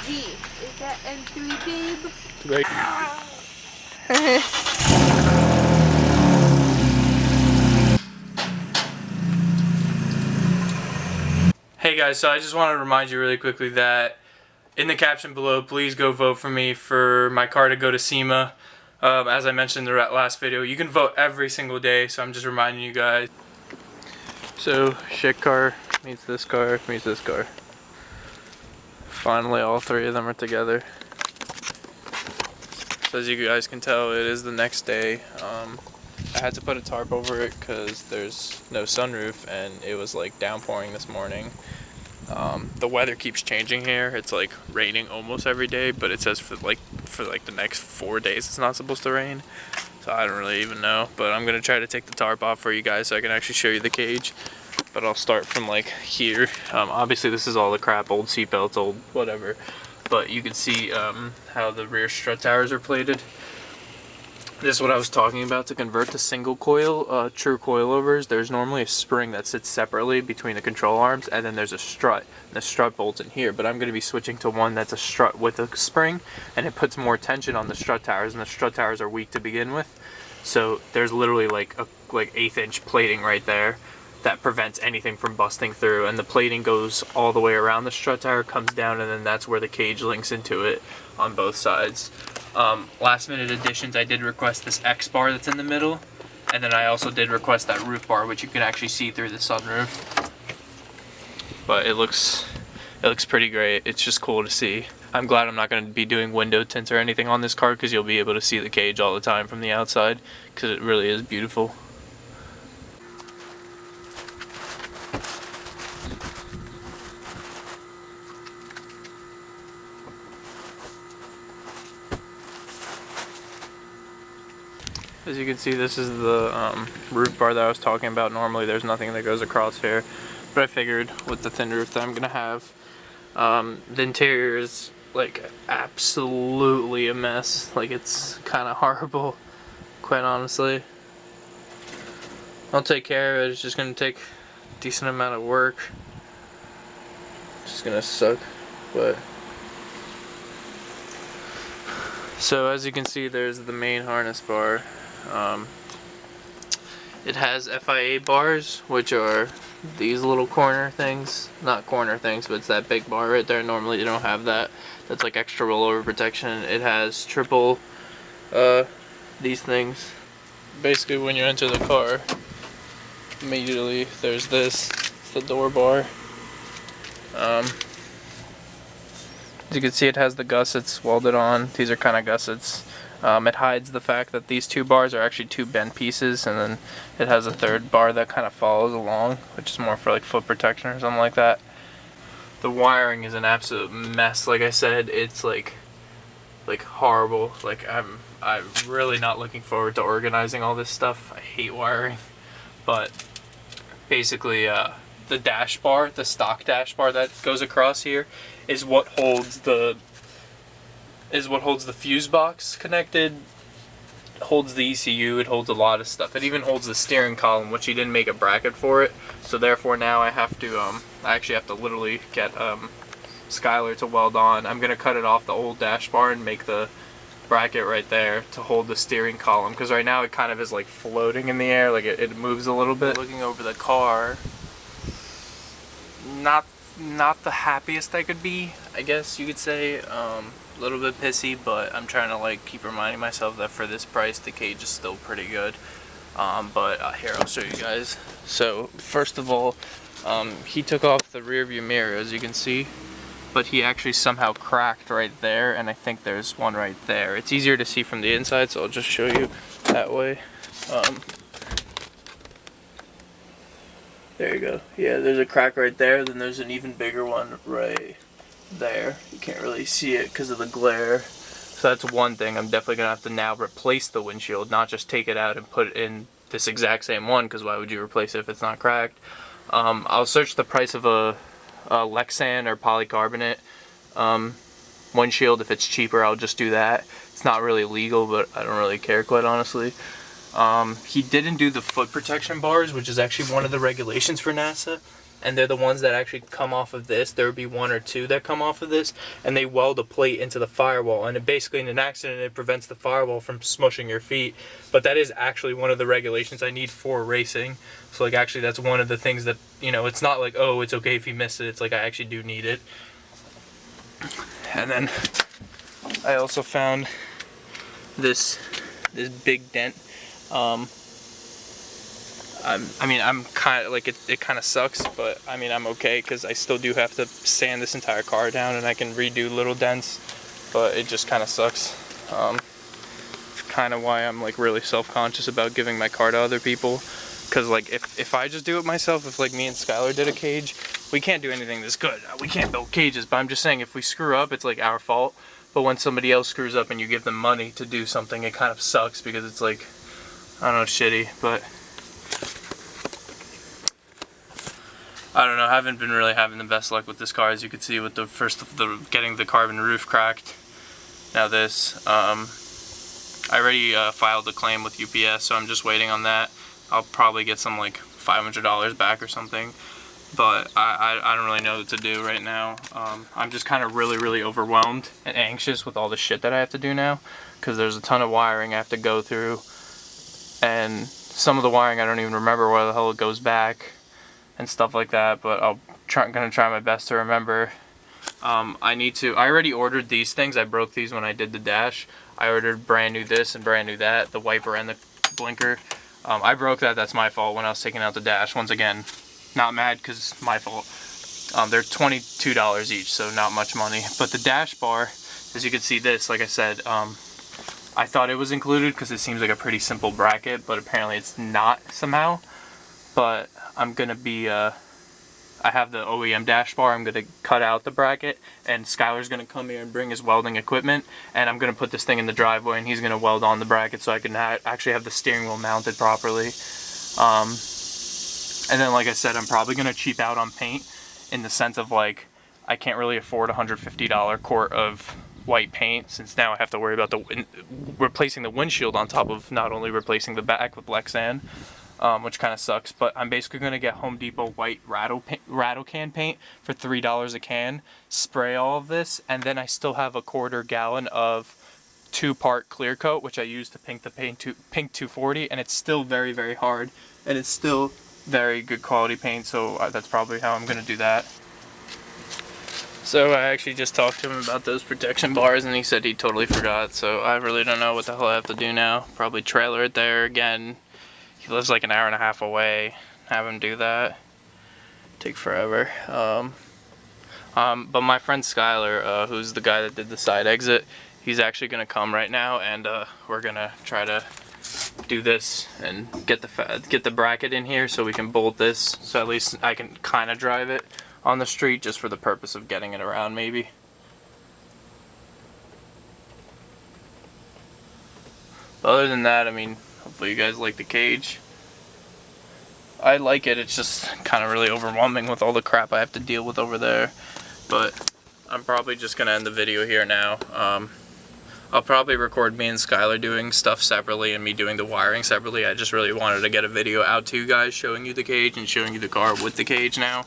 Is that M3, babe? Right. Hey guys, so I just want to remind you really quickly that in the caption below, please go vote for me for my car to go to SEMA. As I mentioned in the last video, you can vote every single day, so I'm just reminding you guys. So, shit car meets this car, meets this car. Finally, all three of them are together. So as you guys can tell, it is the next day. I had to put a tarp over it because there's no sunroof and it was like downpouring this morning. The weather keeps changing here. It's like raining almost every day, but it says for the next 4 days it's not supposed to rain. So I don't really even know, but I'm gonna try to take the tarp off for you guys so I can actually show you the cage. But I'll start from like here. Obviously this is all the crap, old seatbelts, old whatever. But you can see how the rear strut towers are plated. This is what I was talking about. To convert to single coil, true coilovers, there's normally a spring that sits separately between the control arms, and then there's a strut. And the strut bolts in here, but I'm going to be switching to one that's a strut with a spring, and it puts more tension on the strut towers, and the strut towers are weak to begin with. So there's literally like a 1/8 inch plating right there that prevents anything from busting through, and the plating goes all the way around the strut tower, comes down, and then that's where the cage links into it on both sides. Last minute additions, I did request this X bar that's in the middle, and then I also did request that roof bar, which you can actually see through the sunroof. But it looks pretty great. It's just cool to see. I'm glad I'm not going to be doing window tints or anything on this car, because you'll be able to see the cage all the time from the outside, because it really is beautiful. As you can see, this is the roof bar that I was talking about. Normally there's nothing that goes across here, but I figured with the thin roof that I'm gonna have, the interior is like absolutely a mess. Like, it's kind of horrible, quite honestly. I'll take care of it. It's just gonna take a decent amount of work. It's just gonna suck, but. So as you can see, there's the main harness bar. It has FIA bars, which are these little corner things. Not corner things, but it's that big bar right there. Normally you don't have that. That's like extra rollover protection. It has triple these things. Basically when you enter the car, immediately there's this. It's the door bar. As you can see, it has the gussets welded on. These are kind of gussets. It hides the fact that these two bars are actually two bent pieces, and then it has a third bar that kind of follows along, which is more for like foot protection or something like that. The wiring is an absolute mess. Like I said, it's like horrible. Like I'm really not looking forward to organizing all this stuff. I hate wiring, but basically the dash bar, the stock dash bar that goes across here, is what holds the fuse box connected, holds the ECU, it holds a lot of stuff. It even holds the steering column, which he didn't make a bracket for it. So therefore now I have to, I actually have to literally get Skylar to weld on. I'm gonna cut it off the old dash bar and make the bracket right there to hold the steering column, because right now it kind of is like floating in the air, like it moves a little bit. Looking over the car, not the happiest I could be, I guess you could say. A little bit pissy, but I'm trying to like keep reminding myself that for this price the cage is still pretty good. But here, I'll show you guys. So first of all, he took off the rear view mirror, as you can see, but he actually somehow cracked right there, and I think there's one right there. It's easier to see from the inside, so I'll just show you that way. There you go. Yeah, there's a crack right there, then there's an even bigger one right there. You can't really see it because of the glare. So that's one thing. I'm definitely gonna have to now replace the windshield, not just take it out and put it in this exact same one, because why would you replace it if it's not cracked? I'll search the price of a Lexan or polycarbonate windshield. If it's cheaper, I'll just do that. It's not really legal, but I don't really care, quite honestly. He didn't do the foot protection bars, which is actually one of the regulations for NASA. and they're the ones that actually come off of this. There would be 1 or 2 that come off of this, and they weld a plate into the firewall, and it basically, in an accident, it prevents the firewall from smushing your feet. But that is actually one of the regulations I need for racing. So like, actually, that's one of the things that, you know, it's not like, oh, it's okay if you miss it. It's like, I actually do need it. And then I also found this big dent. I'm kind of like, it kind of sucks, but I mean, I'm okay because I still do have to sand this entire car down, and I can redo little dents, but it just kind of sucks. It's kind of why I'm like really self-conscious about giving my car to other people, because like if I just do it myself, if like me and Skylar did a cage, we can't do anything this good. We can't build cages, but I'm just saying, if we screw up, it's like our fault. But when somebody else screws up and you give them money to do something, it kind of sucks because it's like, I don't know, shitty. But I don't know, I haven't been really having the best luck with this car, as you can see with the getting the carbon roof cracked. Now this, I already filed a claim with UPS, so I'm just waiting on that. I'll probably get some like $500 back or something, but I don't really know what to do right now. I'm just kind of really overwhelmed and anxious with all the shit that I have to do now, because there's a ton of wiring I have to go through, and some of the wiring I don't even remember where the hell it goes back and stuff like that, but gonna try my best to remember. I already ordered these things. I broke these when I did the dash. I ordered brand new this and brand new that, the wiper and the blinker. I broke that. That's my fault when I was taking out the dash. Once again, not mad because it's my fault. They're $22 each, so not much money. But the dash bar, as you can see this, like I said, I thought it was included because it seems like a pretty simple bracket, but apparently it's not somehow. But I'm gonna be, I have the OEM dash bar. I'm gonna cut out the bracket, and Skylar's gonna come here and bring his welding equipment, and I'm gonna put this thing in the driveway, and he's gonna weld on the bracket so I can actually have the steering wheel mounted properly. And then, like I said, I'm probably gonna cheap out on paint, in the sense of like, I can't really afford a $150 quart of white paint, since now I have to worry about replacing the windshield on top of not only replacing the back with black sand. Which kind of sucks, but I'm basically going to get Home Depot white rattle can paint for $3 a can, spray all of this, and then I still have a 1/4 gallon of 2-part clear coat, which I use to pink the paint to pink 240, and it's still very hard, and it's still very good quality paint, so that's probably how I'm going to do that. So I actually just talked to him about those protection bars, and he said he totally forgot, so I really don't know what the hell I have to do now. Probably trailer it there again. He lives like an hour and a half away. Have him do that. Take forever. But my friend Skylar, who's the guy that did the side exit, he's actually gonna come right now, and we're gonna try to do this and get the bracket in here so we can bolt this, so at least I can kind of drive it on the street, just for the purpose of getting it around maybe. But other than that, I mean, hopefully you guys like the cage. I like it, it's just kind of really overwhelming with all the crap I have to deal with over there. But I'm probably just going to end the video here now. I'll probably record me and Skylar doing stuff separately and me doing the wiring separately. I just really wanted to get a video out to you guys showing you the cage and showing you the car with the cage now.